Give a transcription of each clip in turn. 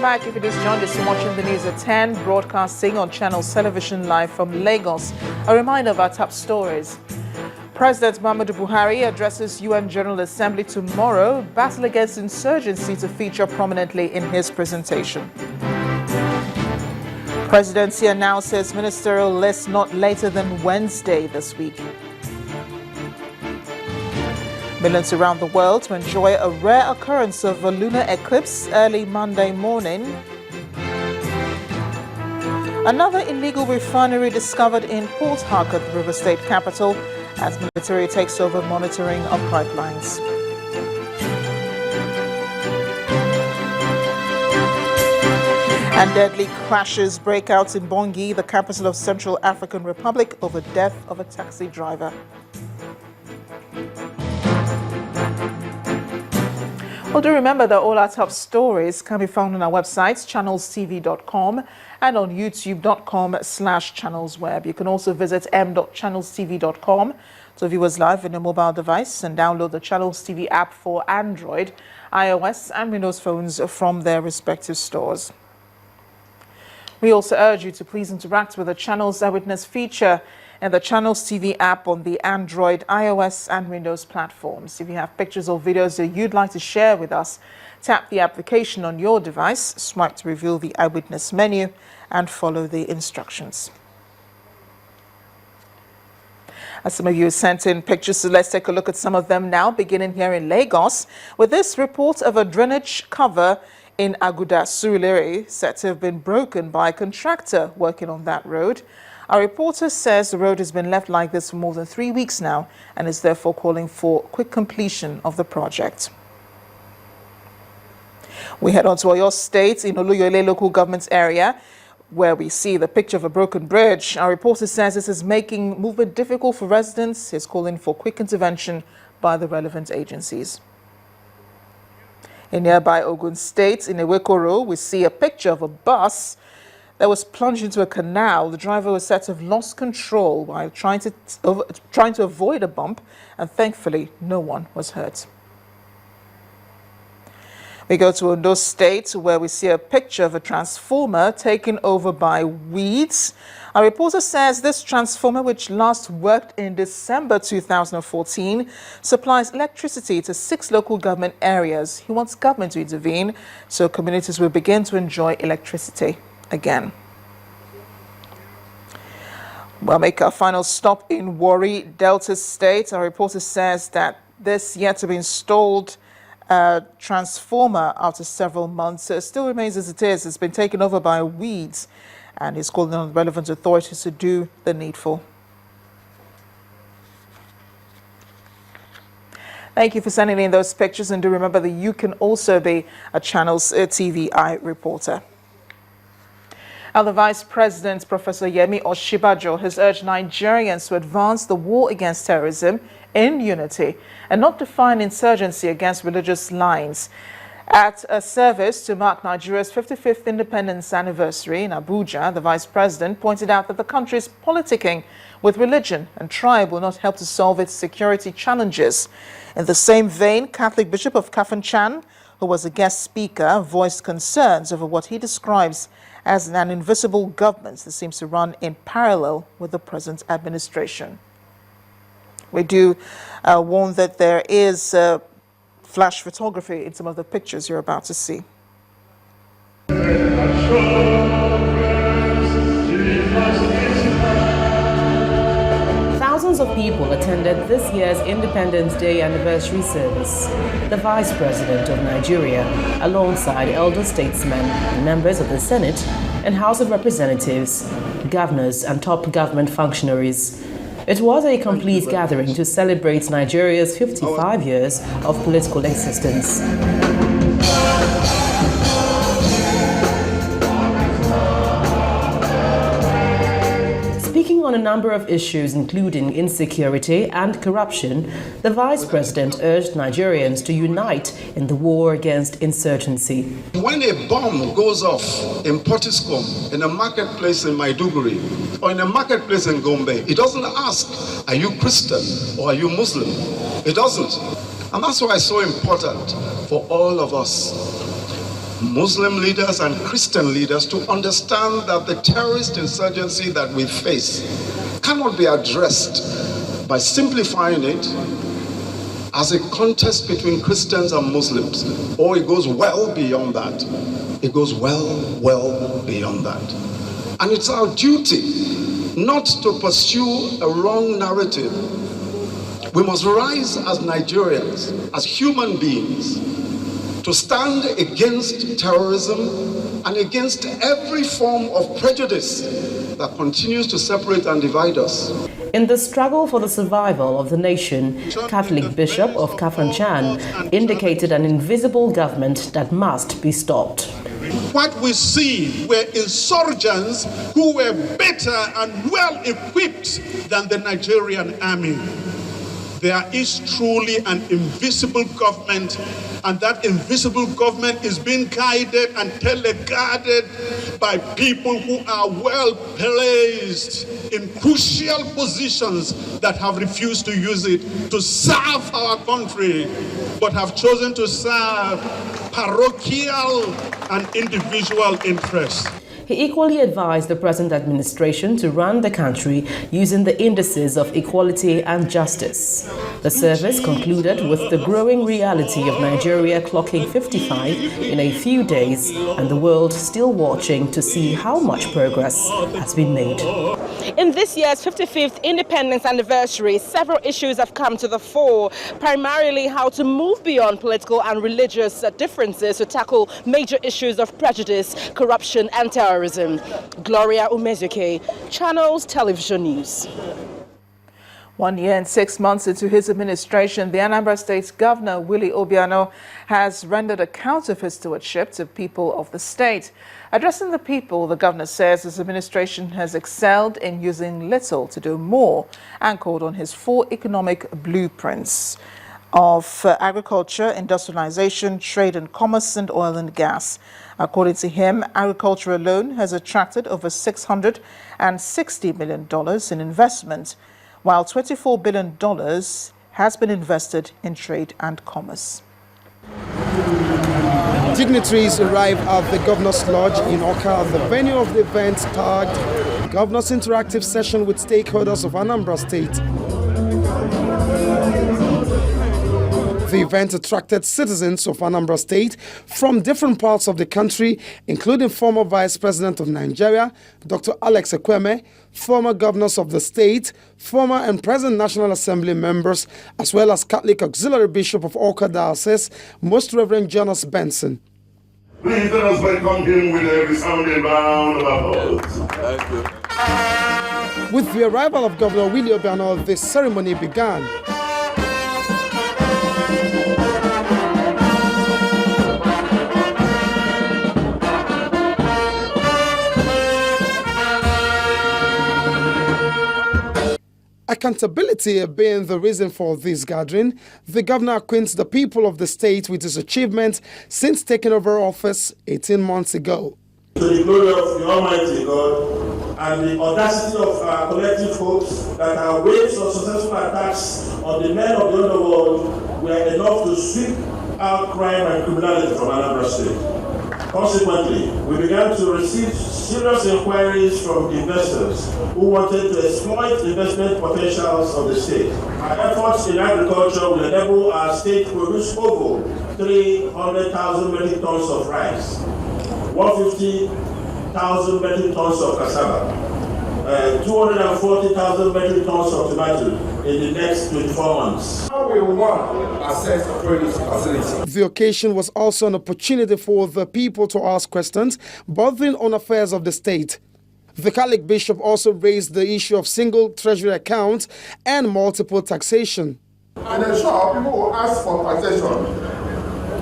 back. If you just joined us, you're watching the news at 10, broadcasting on Channels Television live from Lagos. A reminder of our top stories. President Muhammadu Buhari addresses UN General Assembly tomorrow. Battle against insurgency to feature prominently in his presentation. Presidency announces ministerial list not later than Wednesday this week. Millions around the world to enjoy a rare occurrence of a lunar eclipse early Monday morning. Another illegal refinery discovered in Port Harcourt, the River State capital, as military takes over monitoring of pipelines. And deadly crashes break out in Bangui, the capital of Central African Republic, over death of a taxi driver. Well, do remember that all our top stories can be found on our websites, channelstv.com, and on youtube.com/channelsweb. You can also visit m.channelstv.com to view us live on your mobile device and download the Channels TV app for Android, iOS, and Windows phones from their respective stores. We also urge you to please interact with the Channels iWitness feature and the Channels TV app on the Android, iOS, and Windows platforms. If you have pictures or videos that you'd like to share with us, tap the application on your device, swipe to reveal the iWitness menu, and follow the instructions. As some of you sent in pictures, so let's take a look at some of them now, beginning here in Lagos, with this report of a drainage cover in Aguda, Surulere, said to have been broken by a contractor working on that road. Our reporter says the road has been left like this for more than 3 weeks now and is therefore calling for quick completion of the project. We head on to Oyo State in Oluyole local government area, where we see the picture of a broken bridge. Our reporter says this is making movement difficult for residents. He's calling for quick intervention by the relevant agencies. In nearby Ogun State, in Ewekoro, we see a picture of a bus that was plunged into a canal. The driver was said to have lost control while trying to avoid a bump, and thankfully no one was hurt. We go to Ondo State, where we see a picture of a transformer taken over by weeds. Our reporter says this transformer, which last worked in December 2014, supplies electricity to 6 local government areas. He wants government to intervene so communities will begin to enjoy electricity again. We'll make our final stop in Warri, Delta State. Our reporter says that this yet to be installed transformer after several months still remains as it is. It's been taken over by weeds, and is calling on relevant authorities to do the needful. Thank you for sending in those pictures, and do remember that you can also be a Channels TV reporter. Now, the Vice President, Professor Yemi Osinbajo, has urged Nigerians to advance the war against terrorism in unity and not define insurgency against religious lines. At a service to mark Nigeria's 55th independence anniversary in Abuja, the Vice President pointed out that the country's politicking with religion and tribe will not help to solve its security challenges. In the same vein, Catholic Bishop of Kafanchan, who was a guest speaker, voiced concerns over what he describes as an invisible government that seems to run in parallel with the present administration. We do warn that there is flash photography in some of the pictures you're about to see. Thousands of people attended this year's Independence Day anniversary service. The Vice President of Nigeria, alongside elder statesmen, members of the Senate and House of Representatives, governors and top government functionaries. It was a complete gathering to celebrate Nigeria's 55 years of political existence. Speaking on a number of issues, including insecurity and corruption, the Vice President urged Nigerians to unite in the war against insurgency. When a bomb goes off in Potiskum, in a marketplace in Maiduguri, or in a marketplace in Gombe, it doesn't ask, are you Christian or are you Muslim? It doesn't. And that's why it's so important for all of us Muslim leaders and Christian leaders to understand that the terrorist insurgency that we face cannot be addressed by simplifying it as a contest between Christians and Muslims. Or it goes well beyond that. It goes well beyond that. And it's our duty not to pursue a wrong narrative. We must rise as Nigerians, as human beings, to stand against terrorism and against every form of prejudice that continues to separate and divide us. In the struggle for the survival of the nation, Catholic Bishop of Kafanchan indicated an invisible government that must be stopped. What we see were insurgents who were better and well equipped than the Nigerian army. There is truly an invisible government, and that invisible government is being guided and teleguarded by people who are well placed in crucial positions that have refused to use it to serve our country, but have chosen to serve parochial and individual interests. He equally advised the present administration to run the country using the indices of equality and justice. The service concluded with the growing reality of Nigeria clocking 55 in a few days and the world still watching to see how much progress has been made. In this year's 55th independence anniversary, several issues have come to the fore, primarily how to move beyond political and religious differences to tackle major issues of prejudice, corruption and terrorism. Gloria Umezuke, Channels Television News. 1 year and 6 months into his administration, the Anambra State Governor, Willie Obiano, has rendered account of his stewardship to people of the state. Addressing the people, the governor says his administration has excelled in using little to do more and called on his 4 economic blueprints of agriculture, industrialization, trade and commerce, and oil and gas. According to him, agriculture alone has attracted over $660 million in investment, while $24 billion has been invested in trade and commerce. Dignitaries arrive at the Governor's Lodge in Oka, the venue of the event tagged Governor's Interactive Session with Stakeholders of Anambra State. The event attracted citizens of Anambra State from different parts of the country, including former Vice President of Nigeria, Dr. Alex Ekweme, former governors of the state, former and present National Assembly members, as well as Catholic Auxiliary Bishop of Oka Diocese, Most Reverend Jonas Benson. Please let us welcome him with a resounding round of applause. With the arrival of Governor Willie Obiano, the ceremony began. Accountability being the reason for this gathering, the governor acquaints the people of the state with his achievements since taking over office 18 months ago. To the glory of the Almighty God and the audacity of our collective hopes that our waves of successful attacks on the men of the underworld were enough to sweep out crime and criminality from Anambra State. Consequently, we began to receive serious inquiries from investors who wanted to exploit investment potentials of the state. Our efforts in agriculture will enable our state to produce over 300,000 metric tons of rice, 150,000 metric tons of cassava, 240,000 metric tons of tomato in the next 24 months. How will one assess the produce facility? The occasion was also an opportunity for the people to ask questions bordering on affairs of the state. The Catholic Bishop also raised the issue of single treasury accounts and multiple taxation. And I'm sure people will ask for taxation.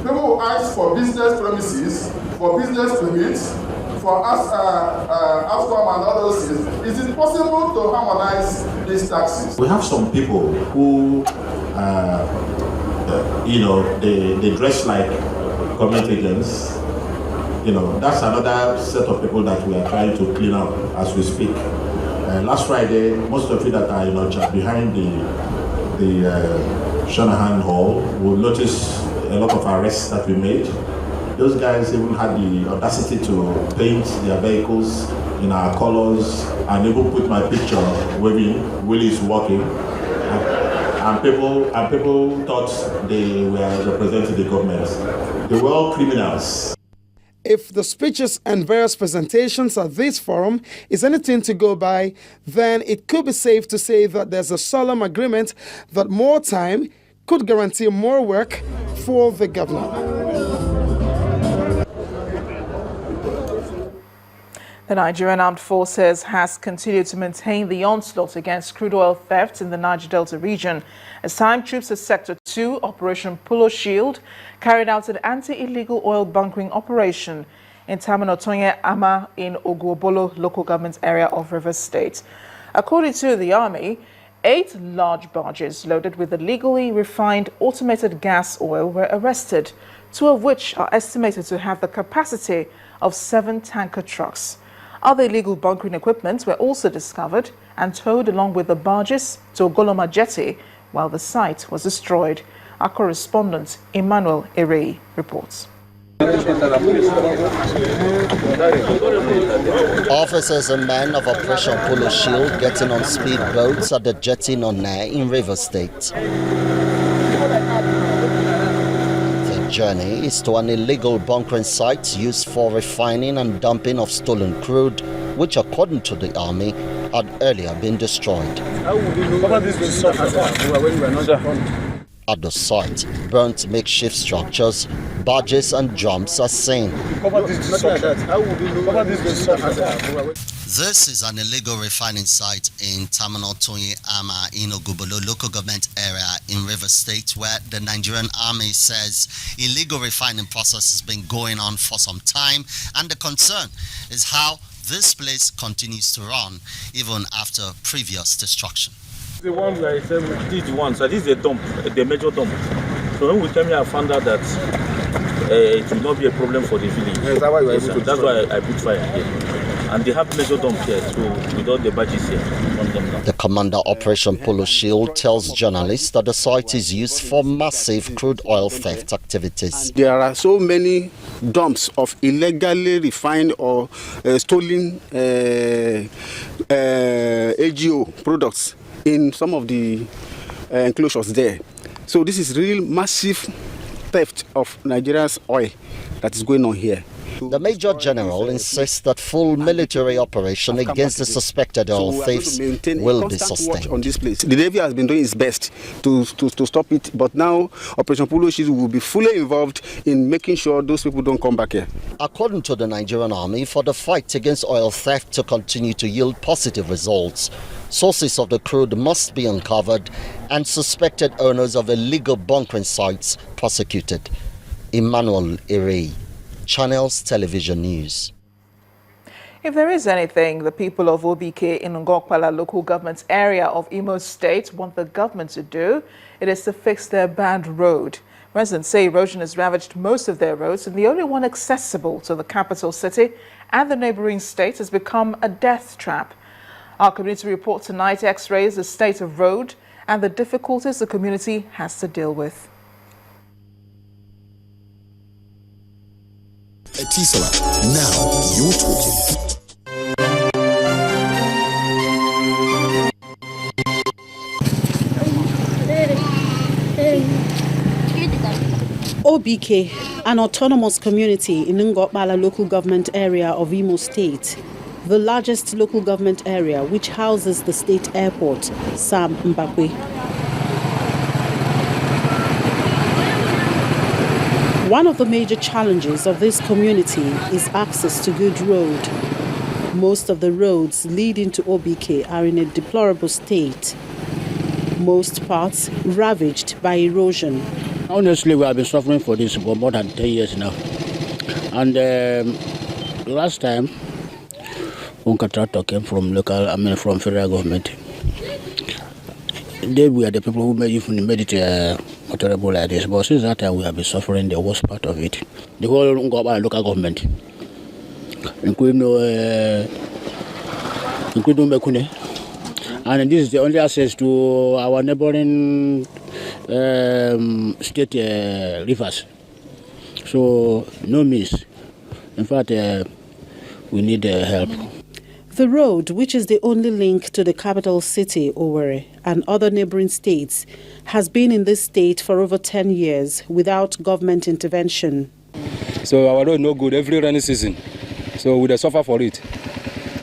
People will ask for business premises, for business permits, for Ascom and others. Is it possible to harmonize these taxes? We have some people who, they dress like government agents. That's another set of people that we are trying to clean up as we speak. Last Friday, most of you that are behind the Shanahan Hall will notice a lot of arrests that we made. Those guys even had the audacity to paint their vehicles in our colors and even put my picture waving, Willie's walking. And people thought they were representing the government. They were all criminals. If the speeches and various presentations at this forum is anything to go by, then it could be safe to say that there's a solemn agreement that more time could guarantee more work for the governor. The Nigerian Armed Forces has continued to maintain the onslaught against crude oil theft in the Niger Delta region as time troops at Sector 2, Operation Polo Shield, carried out an anti-illegal oil bunkering operation in Tamanotonye Ama in Ogwobolo local government area of Rivers State. According to the Army, 8 large barges loaded with illegally refined automated gas oil were arrested, 2 of which are estimated to have the capacity of 7 tanker trucks. Other illegal bunkering equipment were also discovered and towed along with the barges to Ogoloma Jetty while the site was destroyed. Our correspondent Emmanuel Erei reports. Officers and men of Operation Polo Shield getting on speedboats at the jetty Nonne in Rivers State. The journey is to an illegal bunkering site used for refining and dumping of stolen crude, which according to the army had earlier been destroyed. At the site, burnt makeshift structures, barges and drums are seen. This is an illegal refining site in Tamanotonye Ama in Ogubolo local government area in Rivers State, where the Nigerian Army says illegal refining process has been going on for some time, and the concern is how this place continues to run even after previous destruction. The one where I said this is the one, so this is a dump, the major dump. So when we came here, I found out that it will not be a problem for the village. That's why we able to. That's why I put fire here. And they have major dump here, so with all the badges here. The commander Operation Polo Shield tells journalists that the site is used for massive crude oil theft activities. There are so many dumps of illegally refined or stolen AGO products in some of the enclosures there. So this is real massive theft of Nigeria's oil that is going on here. The Major General insists that full military operation against the suspected oil thieves will be sustained. On this place. The Navy has been doing its best to stop it, but now Operation Polo Shield will be fully involved in making sure those people don't come back here. According to the Nigerian Army, for the fight against oil theft to continue to yield positive results, sources of the crude must be uncovered and suspected owners of illegal bunkering sites prosecuted. Emmanuel Erei, Channels Television News. If there is anything the people of OBK in Ngokpala local government area of Imo State want the government to do, it is to fix their bad road. Residents say erosion has ravaged most of their roads, and the only one accessible to the capital city and the neighboring state has become a death trap. Our community report tonight x-rays the state of road and the difficulties the community has to deal with. Etisola, now you're talking. OBK, an autonomous community in Ngokpala local government area of Imo State, the largest local government area which houses the state airport, Sam Mbakwe. One of the major challenges of this community is access to good road. Most of the roads leading to OBK are in a deplorable state, most parts ravaged by erosion. Honestly, we have been suffering for this for more than 10 years now. And last time, one contractor came from from federal government. They were the people who made it terrible like this. But since that time, we have been suffering the worst part of it. The whole local government, including Mekune. And this is the only access to our neighboring state rivers. So no miss. In fact, we need help. The road, which is the only link to the capital city, Owerri, and other neighboring states, has been in this state for over 10 years without government intervention. So our road no good every rainy season. So we suffer for it.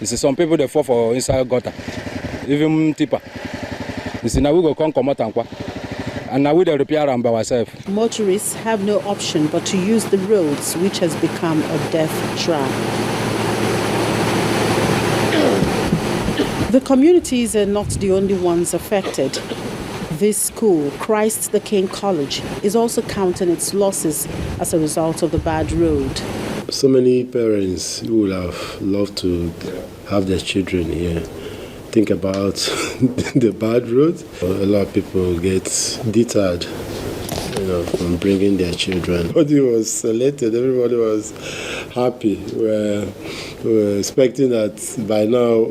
You see, some people they fall for inside gutter, even tipper. You see, now we go come out and now we the repair them by ourselves. Motorists have no option but to use the roads, which has become a death trap. The communities are not the only ones affected. This school, Christ the King College, is also counting its losses as a result of the bad road. So many parents who would have loved to have their children here think about the bad road. A lot of people get deterred, from bringing their children. Everybody was elated, everybody was happy. We were expecting that by now,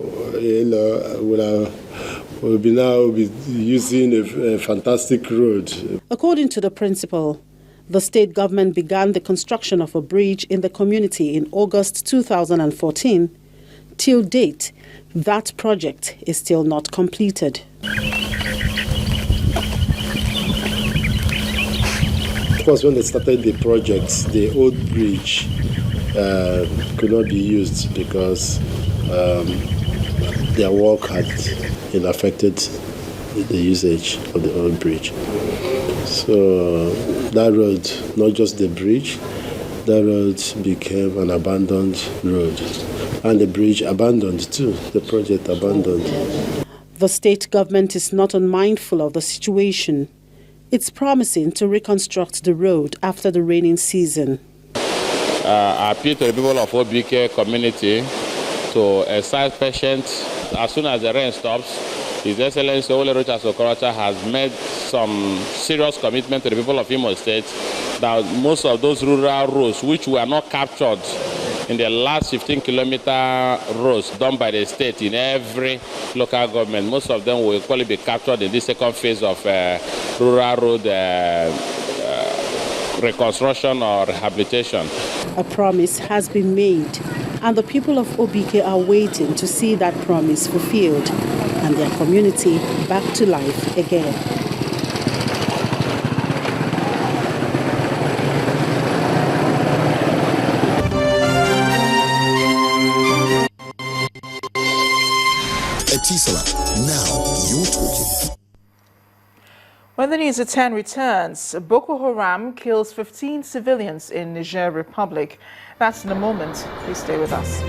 we'll be using a fantastic road. According to the principal, the state government began the construction of a bridge in the community in August 2014. Till date, that project is still not completed. Of course, when they started the project, the old bridge could not be used because their work had affected the usage of the old bridge. So that road, not just the bridge, that road became an abandoned road. And the bridge abandoned too, the project abandoned. The state government is not unmindful of the situation. It's promising to reconstruct the road after the raining season. I appeal to the people of OBK community to exercise patience. As soon as the rain stops, His Excellency Ole Rochas Okorocha has made some serious commitment to the people of Imo State that most of those rural roads, which were not captured in the last 15-kilometer roads done by the state in every local government, most of them will equally be captured in this second phase of rural road reconstruction or rehabilitation. A promise has been made, and the people of OBK are waiting to see that promise fulfilled and their community back to life again. Now you're talking. When the news at 10 returns, Boko Haram kills 15 civilians in Niger Republic. That's in a moment. Please stay with us.